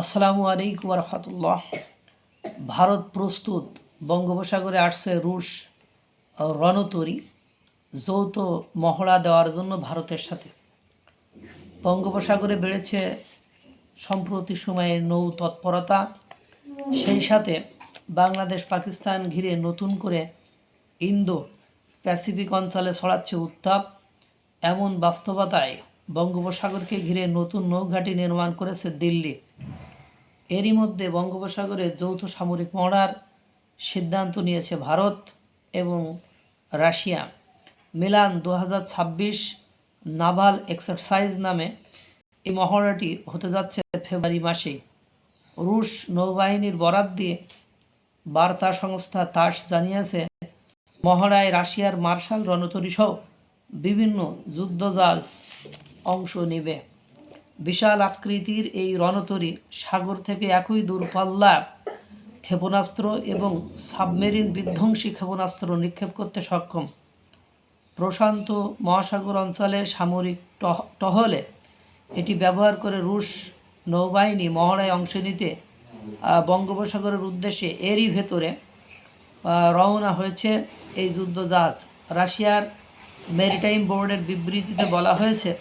আসসালামু আলাইকুম রহমতুল্লাহ। ভারত প্রস্তুত, বঙ্গোপসাগরে আসছে রুশ রণতরী যৌথ মহড়া দেওয়ার জন্য ভারতের সাথে। বঙ্গোপসাগরে বেড়েছে সম্প্রতি সময়ে নৌ তৎপরতা, সেই সাথে বাংলাদেশ পাকিস্তান ঘিরে নতুন করে ইন্দো প্যাসিফিক অঞ্চলে ছড়াচ্ছে উত্তাপ। এমন বাস্তবতায় বঙ্গোপসাগরকে ঘিরে নতুন নৌঘাঁটি নির্মাণ করেছে দিল্লি। এরই মধ্যে বঙ্গোপসাগরে যৌথ সামরিক মহড়ার সিদ্ধান্ত নিয়েছে ভারত এবং রাশিয়া। মিলান 2026 নাভাল এক্সারসাইজ নামে এই মহড়াটি হতে যাচ্ছে ফেব্রুয়ারি মাসেই। রুশ নৌবাহিনীর বরাত দিয়ে বার্তা সংস্থা তাস জানিয়েছে, মহড়ায় রাশিয়ার মার্শাল রণতরীসহ বিভিন্ন যুদ্ধজাহাজ অংশ নেবে। বিশাল আকৃতির এই রণতরী সাগর থেকে একই দূরপাল্লার ক্ষেপণাস্ত্র এবং সাবমেরিন বিধ্বংসী ক্ষেপণাস্ত্র নিক্ষেপ করতে সক্ষম। প্রশান্ত মহাসাগর অঞ্চলে সামরিক টহলে এটি ব্যবহার করে রুশ নৌবাহিনী মহড়ায় অংশ নিতে বঙ্গোপসাগরের উদ্দেশ্যে এরই ভেতরে রওনা হয়েছে এই যুদ্ধজাহাজ। রাশিয়ার মেরিটাইম বোর্ডের বিবৃতিতে বলা হয়েছে,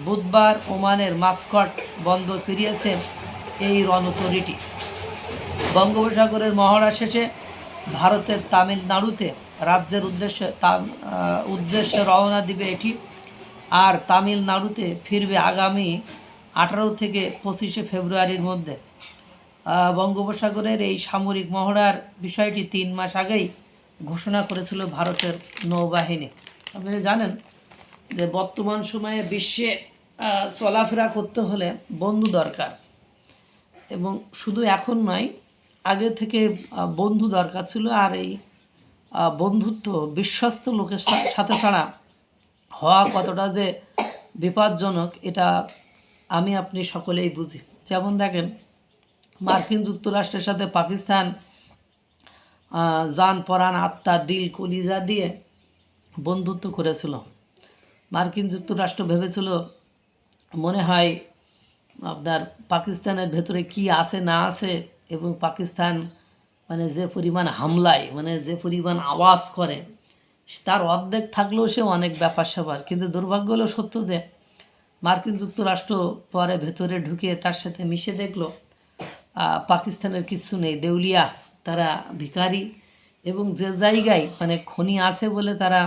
বুধবার ওমানের মাস্কট বন্দর ফিরিয়েছে এই রণতরীটি। বঙ্গোপসাগরের মহড়া শেষে ভারতের তামিলনাড়ুতে রাজ্যের উদ্দেশ্যে রওনা দিবে এটি, আর তামিলনাড়ুতে ফিরবে আগামী 18 থেকে 25 ফেব্রুয়ারির মধ্যে। বঙ্গোপসাগরের এই সামরিক মহড়ার বিষয়টি 3 মাস আগেই ঘোষণা করেছিল ভারতের নৌবাহিনী। আপনি জানেন যে বর্তমান সময়ে বিশ্বে চলাফেরা করতে হলে বন্ধু দরকার, এবং শুধু এখন নয়, আগে থেকে বন্ধু দরকার ছিল। আর এই বন্ধুত্ব বিশ্বস্ত লোকের সাথে ছাড়া হওয়া কতটা যে বিপজ্জনক, এটা আমি আপনি সকলেই বুঝি। যেমন দেখেন, মার্কিন যুক্তরাষ্ট্রের সাথে পাকিস্তান জান পরাণ আত্মা দিল কলিজা দিয়ে বন্ধুত্ব করেছিল। মার্কিন যুক্তরাষ্ট্র ভেবেছিল, মনে হয় আপনার পাকিস্তানের ভেতরে কি আছে না আছে, এবং পাকিস্তান মানে যে পরিমাণ হামলায়, মানে যে পরিমাণ আওয়াজ করে, তার অর্ধেক থাকলেও সে অনেক ব্যাপার স্যাপার। কিন্তু দুর্ভাগ্য হলো সত্য যে মার্কিন যুক্তরাষ্ট্র পরে ভেতরে ঢুকে তার সাথে মিশে দেখলো পাকিস্তানের কিছু নেই, দেউলিয়া, তারা ভিখারি। এবং যে জায়গায় মানে খনি আছে বলে তারা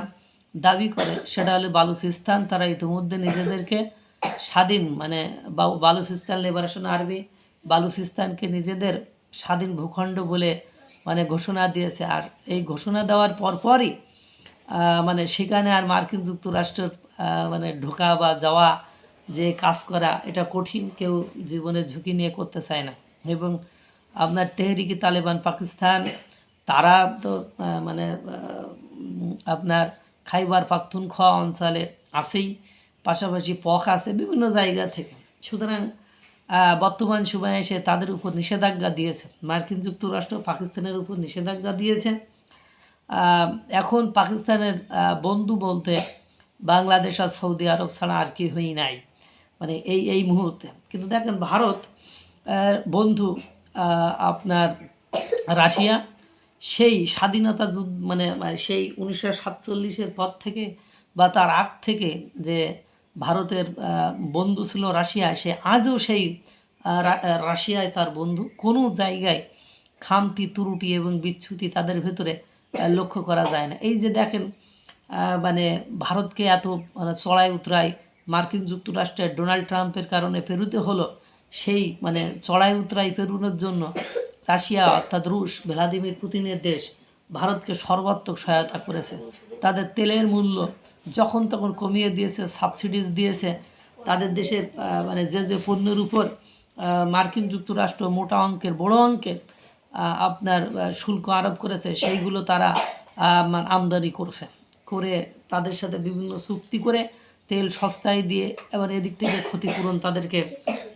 দাবি করে, সেটা হলো বালুচিস্তান। তারা ইতিমধ্যে নিজেদেরকে স্বাধীন, মানে বালুচিস্তান লিবারেশন আর্মি বালুচিস্তানকে নিজেদের স্বাধীন ভূখণ্ড বলে মানে ঘোষণা দিয়েছে। আর এই ঘোষণা দেওয়ার পরপরই মানে সেখানে আর মার্কিন যুক্তরাষ্ট্রের মানে ঢোকা বা যাওয়া, যে কাজ করা, এটা কঠিন, কেউ জীবনে ঝুঁকি নিয়ে করতে চায় না। এবং আপনার তেহরিকি তালেবান পাকিস্তান, তারা তো মানে আপনার খাইবার পাখতুনখোয়া অঞ্চলে আছেই, পাশাপাশি পক আছে বিভিন্ন জায়গা থেকে। সুতরাং বর্তমান সময়ে এসে তাদের উপর নিষেধাজ্ঞা দিয়েছে মার্কিন যুক্তরাষ্ট্র, পাকিস্তানের উপর নিষেধাজ্ঞা দিয়েছে। এখন পাকিস্তানের বন্ধু বলতে বাংলাদেশ আর সৌদি আরব ছাড়া আর কি হই নাই, মানে এই মুহূর্তে। কিন্তু দেখেন, ভারত বন্ধু আপনার রাশিয়া সেই স্বাধীনতা যুদ্ধ মানে সেই 1947-এর পর থেকে বা তার আগ থেকে যে ভারতের বন্ধু ছিল রাশিয়া, সে আজও সেই রাশিয়ায় তার বন্ধু। কোনো জায়গায় খামতি ত্রুটি এবং বিচ্যুতি তাদের ভেতরে লক্ষ্য করা যায় না। এই যে দেখেন, মানে ভারতকে এত মানে চড়াই উতরাই মার্কিন যুক্তরাষ্ট্রের ডোনাল্ড ট্রাম্পের কারণে পেরুতে হলো, সেই মানে চড়াই উতরাই পেরুনোর জন্য রাশিয়া অর্থাৎ রুশ, ভ্লাদিমির পুতিনের দেশ ভারতকে সর্বাত্মক সহায়তা করেছে। তাদের তেলের মূল্য যখন তখন কমিয়ে দিয়েছে, সাবসিডিজ দিয়েছে। তাদের দেশের মানে যে পণ্যের উপর মার্কিন যুক্তরাষ্ট্র মোটা অঙ্কের, বড় অঙ্কের আপনার শুল্ক আরোপ করেছে, সেইগুলো তারা আমদানি করে তাদের সাথে বিভিন্ন চুক্তি করে তেল সস্তায় দিয়ে এবার এদিক থেকে ক্ষতিপূরণ তাদেরকে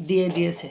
দিয়ে দিয়েছে।